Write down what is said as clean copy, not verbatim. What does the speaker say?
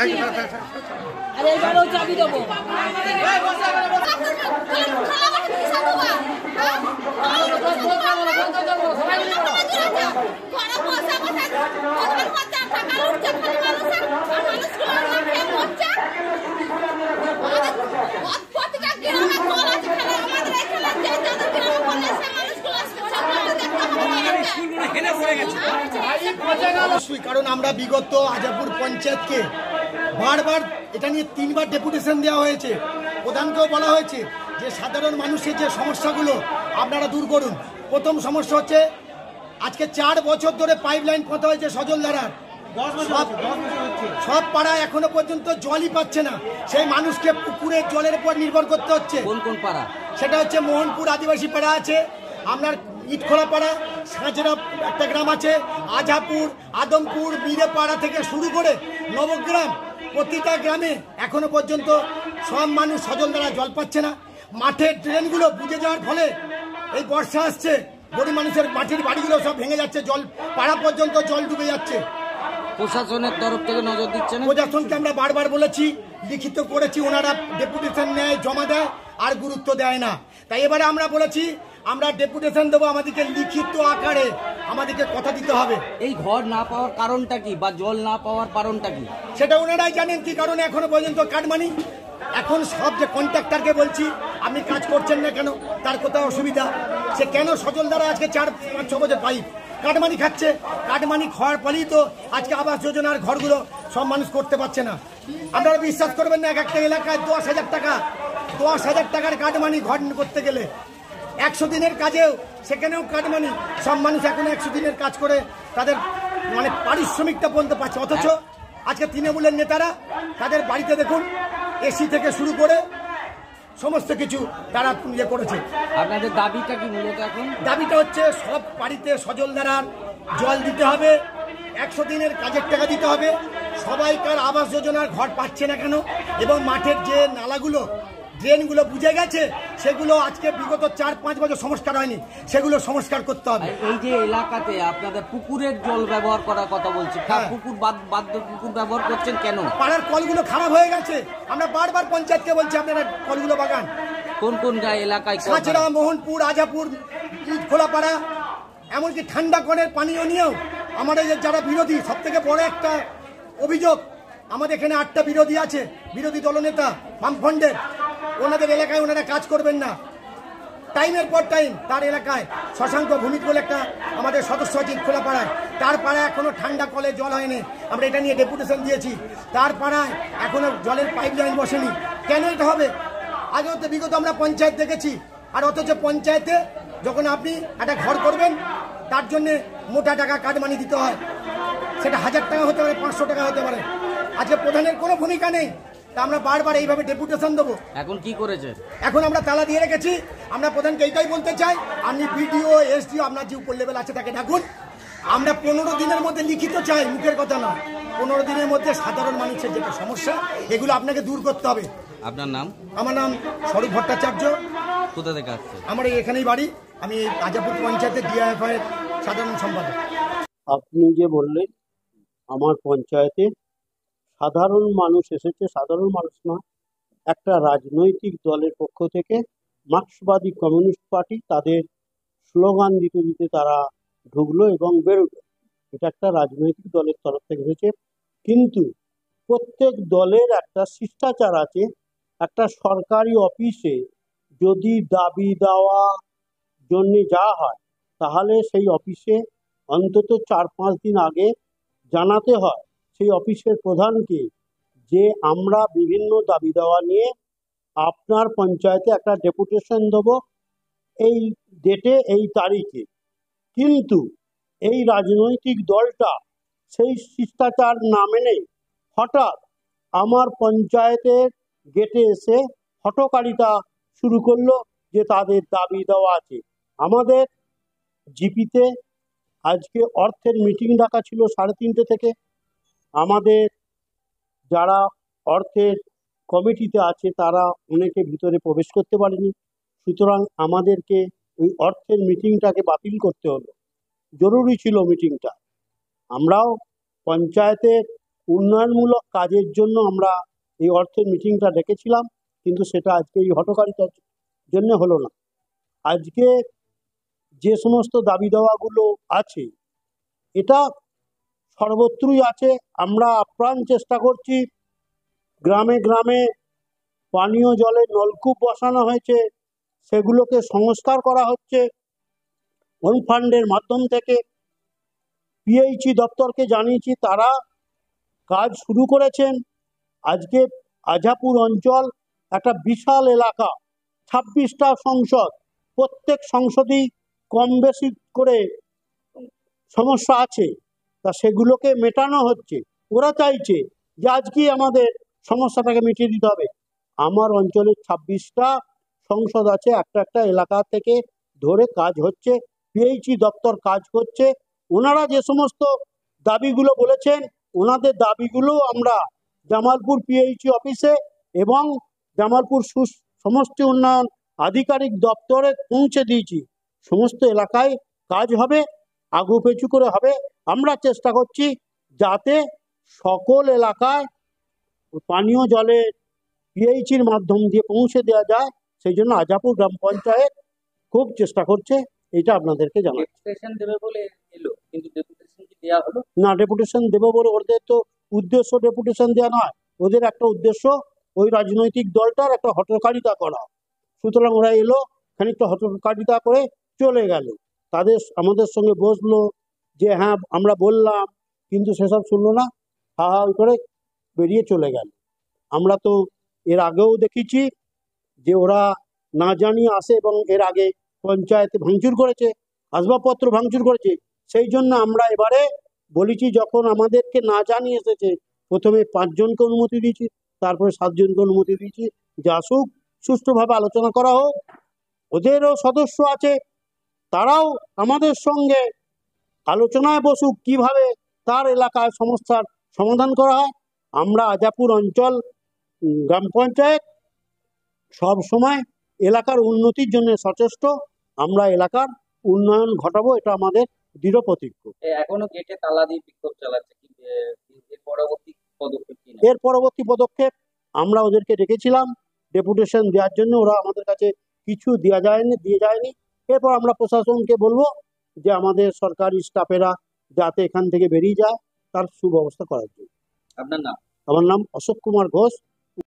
আরে এবারেও চাবি দেবো। কারণ আমরা বিগত আজাপুর পঞ্চায়েতকে বারবার এটা নিয়ে 3 বার ডেপুটেশন দেওয়া হয়েছে, প্রধানকেও বলা হয়েছে যে সাধারণ মানুষের যে সমস্যাগুলো আপনারা দূর করুন। প্রথম সমস্যা হচ্ছে আজকে 4 বছর ধরে পাইপলাইন পোঁতা হয়েছে সজলধারার, সব পাড়া এখনো পর্যন্ত জলই পাচ্ছে না। সেই মানুষকে পুকুরের জলের উপর নির্ভর করতে হচ্ছে। কোন কোন পাড়া? সেটা হচ্ছে মোহনপুর আদিবাসী পাড়া আছে, আপনার ইটখোলা পাড়া, সাঁচেরা একটা গ্রাম আছে, আজাপুর, আদমপুর, বীরেপাড়া থেকে শুরু করে নবগ্রাম, প্রতিটা গ্রামে এখনো পর্যন্ত সব মানুষ সজলধারা জল পাচ্ছে না। মাঠের ড্রেনগুলো বুঝে যাওয়ার ফলে এই বর্ষা আসছে, গরিব মানুষের মাটির বাড়িগুলো সব ভেঙে যাচ্ছে, জল পাড়া পর্যন্ত জল ডুবে যাচ্ছে। প্রশাসনের তরফ থেকে নজর দিচ্ছে না? প্রশাসনকে আমরা বারবার বলেছি, লিখিত করেছি, ওনারা ডেপুটেশন নেয়, জমা দেয়, আর গুরুত্ব দেয় না। তাই এবারে আমরা বলেছি আমরা ডেপুটেশন দেবো, আমাদেরকে লিখিত আকারে আমাদেরকে কথা দিতে হবে। এই ঘর না পাওয়ার কারণটা কি, বা জল না পাওয়ার কারণটা কি, সেটা ওনারাই জানেন কি কারণে এখনো পর্যন্ত কাটমানি। এখন সব যে কন্ট্রাক্টরকে বলছি আপনি কাজ করছেন না কেন, তার কোথাও অসুবিধা, সে কেন সজলধারা আজকে 4-5-6 বছর পাইপ কাটমানি খাচ্ছে। কাটমানি খাওয়ার ফলেই তো আজকে আবাস যোজনার ঘরগুলো সব মানুষ করতে পারছে না। আপনারা বিশ্বাস করবেন না, এক একটা এলাকায় 10,000 টাকা, 10,000 টাকার কাটমানি ঘর করতে গেলে 100 দিনের কাজেও সেখানেও কাটমানি। সব মানুষ এখন 100 দিনের কাজ করে তাদের মানে পারিশ্রমিকটা পর্যন্ত পাচ্ছে। অথচ আজকে তৃণমূলের নেতারা তাদের বাড়িতে দেখুন এসি থেকে শুরু করে সমস্ত কিছু তারা ইয়ে করেছে। আপনাদের দাবিটা কি মূলত এখন? দাবিটা হচ্ছে সব বাড়িতে সজলধারার জল দিতে হবে, 100 দিনের কাজের টাকা দিতে হবে। সবাইকার আবাস যোজনার ঘর পাচ্ছে না কেন, এবং মাঠের যে নালাগুলো ড্রেনগুলো বুঝে গেছে সেগুলো আজকে বিগত 4-5 বছর সংস্কার হয়নি, সেগুলো সংস্কার করতে হবে। এই যে এলাকাতে আপনাদের পুকুরের জল ব্যবহার করার কথা বলছি, পুকুর বাদ পুকুর ব্যবহার করছেন কেন? পাড়ার কলগুলো খারাপ হয়ে গেছে, আমরা বারবার পঞ্চায়েতকে বলছি আপনারা কলগুলো বাগান। কোন কোন এলাকায়? সাঁচেরা, মোহনপুর, আজাপুর, খোলাপাড়া, এমনকি ঠান্ডা কলের পানীয় নিয়েও আমাদের যারা বিরোধী, সব থেকে বড় একটা অভিযোগ আমাদের এখানে 8টা বিরোধী আছে, বিরোধী দলনেতা বামফ্রন্টের, ওনাদের এলাকায় ওনারা কাজ করবেন না। টাইমের পর টাইম তার এলাকায় শশাঙ্ক ভূমিক বলে একটা আমাদের সদস্য আছে খোলাপাড়ায়, তার পাড়ায় এখনো ঠান্ডা কলে জল হয়নি। আমরা এটা নিয়ে ডেপুটেশন দিয়েছি, তার পাড়ায় এখনো জলের পাইপ লাইন বসেনি। কেন এটা হবে? আগেও তো বিগত আমরা পঞ্চায়েত দেখেছি, আর অথচ পঞ্চায়েতে যখন আপনি একটা ঘর করবেন তার জন্যে মোটা টাকা কাটমানি দিতে হয়, সেটা 1000 টাকা হতে পারে, 500 টাকা হতে পারে। আজকে প্রধানের কোনো ভূমিকা নেই, তা আমরা বারবার এইভাবে ডেপুটেশন দেবো। এখন কি করেছে? এখন আমরা তালা দিয়ে রেখেছি। আমরা প্রধানকে এইটাই বলতে চাই, আপনি বিডিও, এসডিও, আপনার যে উপর লেভেল আছে তাকে ডাকুন। আমরা 15 দিনের মধ্যে লিখিত চাই, মুখের কথা না। 15 দিনের মধ্যে সাধারণ মানুষের যেটা সমস্যা এগুলো আপনাকে দূর করতে হবে। আপনার নাম? আমার নাম স্বরূপ ভট্টাচার্য। কোথা থেকে আসছে? আমার এখানেই বাড়ি, আমি আজাপুর পঞ্চায়েতের ডিআইএফআই এর সাধারণ সম্পাদক। আপনি যে বললেন আমার পঞ্চায়েতে সাধারণ মানুষ এসেছে, সাধারণ মানুষ না, একটা রাজনৈতিক দলের পক্ষ থেকে মার্ক্সবাদী কমিউনিস্ট পার্টি তাদের স্লোগান দিতে দিতে তারা ঢুকলো এবং বেরোলো। এটা একটা রাজনৈতিক দলের তরফ থেকে হয়েছে, কিন্তু প্রত্যেক দলের একটা শিষ্টাচার আছে। একটা সরকারি অফিসে যদি দাবি দেওয়া জন্য যাওয়া হয় তাহলে সেই অফিসে অন্তত 4-5 দিন আগে জানাতে হয় সেই অফিসের প্রধানকে যে আমরা বিভিন্ন দাবি দেওয়া নিয়ে আপনার পঞ্চায়েতে একটা ডেপুটেশন দেবো এই ডেটে, এই তারিখে। কিন্তু এই রাজনৈতিক দলটা সেই শিষ্টাচার না মেনে হঠাৎ আমার পঞ্চায়েতের গেটে এসে হঠকারিতা শুরু করলো যে তাদের দাবি দেওয়া আছে। আমাদের জিপিতে আজকে অর্থের মিটিং ডাকা ছিল 3:30 থেকে। আমাদের যারা অর্থের কমিটিতে আছে তারা অনেকে ভিতরে প্রবেশ করতে পারেনি, সুতরাং আমাদেরকে ওই অর্থের মিটিংটাকে বাতিল করতে হলো। জরুরি ছিল মিটিংটা। আমরাও পঞ্চায়েতের উন্নয়নমূলক কাজের জন্য আমরা এই অর্থের মিটিংটা ডেকেছিলাম, কিন্তু সেটা আজকে এই হঠকারিতার জন্য হলো না। আজকে যে সমস্ত দাবি দেওয়াগুলো আছে, এটা সর্বত্রই আছে। আমরা আপ্রাণ চেষ্টা করছি, গ্রামে গ্রামে পানীয় জলের নলকূপ বসানো হয়েছে, সেগুলোকে সংস্কার করা হচ্ছে ওন ফান্ডের মাধ্যম থেকে। পিএইচই দপ্তরকে জানিয়েছি, তারা কাজ শুরু করেছেন। আজকে আজাপুর অঞ্চল একটা বিশাল এলাকা, 26টা সংসদ, প্রত্যেক সংসদেই কম বেশি করে সমস্যা আছে, তা সেগুলোকে মেটানো হচ্ছে। ওরা চাইছে যে আজকেই আমাদের সমস্যাটাকে মিটিয়ে দিতে হবে। আমার অঞ্চলে 26টা সংসদ আছে, একটা একটা এলাকা থেকে ধরে কাজ হচ্ছে, পিএইচই দপ্তর কাজ করছে। ওনারা যে সমস্ত দাবিগুলো বলেছেন, ওনাদের দাবিগুলো আমরা জামালপুর পিএইচই অফিসে এবং জামালপুর সমষ্টি উন্নয়ন আধিকারিক দপ্তরে পৌঁছে দিয়েছি। সমস্ত এলাকায় কাজ হবে, আগু পেছু করে হবে। আমরা চেষ্টা করছি যাতে সকল এলাকায় পানীয় জলের পিএইচির মাধ্যম দিয়ে পৌঁছে দেওয়া যায়, সেই জন্য আজাপুর গ্রাম পঞ্চায়েত খুব চেষ্টা করছে। এটা আপনাদেরকে জানাই। ডেপুটেশন দেবে বলে এলো, কিন্তু ডেপুটেশন কি দেওয়া হলো? না, ডেপুটেশন দেবো বলে ওদের তো উদ্দেশ্য ডেপুটেশন দেওয়া নয়। ওদের একটা উদ্দেশ্য ওই রাজনৈতিক দলটার একটা হঠকারিতা করা। সুতরাং ওরা এলো, খানিকটা হঠকারিতা করে চলে গেল। আমাদের সঙ্গে বসলো যে হ্যাঁ আমরা বললাম, কিন্তু সেসব শুনলো না, হা হা করে বেরিয়ে চলে গেল। আমরা তো এর আগেও দেখেছি যে ওরা না জানিয়ে আসে এবং এর আগে পঞ্চায়েতে ভাঙচুর করেছে, আসবাবপত্র ভাঙচুর করেছে। সেই জন্য আমরা এবারে বলেছি, যখন আমাদেরকে না জানিয়ে এসেছে, প্রথমে 5 জনকে অনুমতি দিয়েছি, তারপরে 7 জনকে অনুমতি দিয়েছি যে আসুক, সুষ্ঠুভাবে আলোচনা করা হোক। ওদেরও সদস্য আছে, তারাও আমাদের সঙ্গে আলোচনায় বসুক কিভাবে তার এলাকায় সমস্যার সমাধান করা হয়। আমরা আজাপুর অঞ্চল গ্রাম পঞ্চায়েত সব সময় এলাকার উন্নতির জন্য সচেষ্ট। আমরা এলাকার উন্নয়ন ঘটাবো, এটা আমাদের দৃঢ় প্রতিজ্ঞ। এখনো গেটে তালা দিয়ে বিক্ষোভ চালাচ্ছে, এর পরবর্তী পদক্ষেপ কি? এর পরবর্তী পদক্ষেপ আমরা ওদেরকে ডেকেছিলাম ডেপুটেশন দেওয়ার জন্য, ওরা আমাদের কাছে কিছু দিয়ে যায়নি। এরপর আমরা প্রশাসনকে বলবো যে আমাদের সরকারি স্টাফেরা যাতে এখান থেকে বেরিয়ে যায়, তার সুব্যবস্থা করার জন্য। আপনার নাম? আমার নাম অশোক কুমার ঘোষ,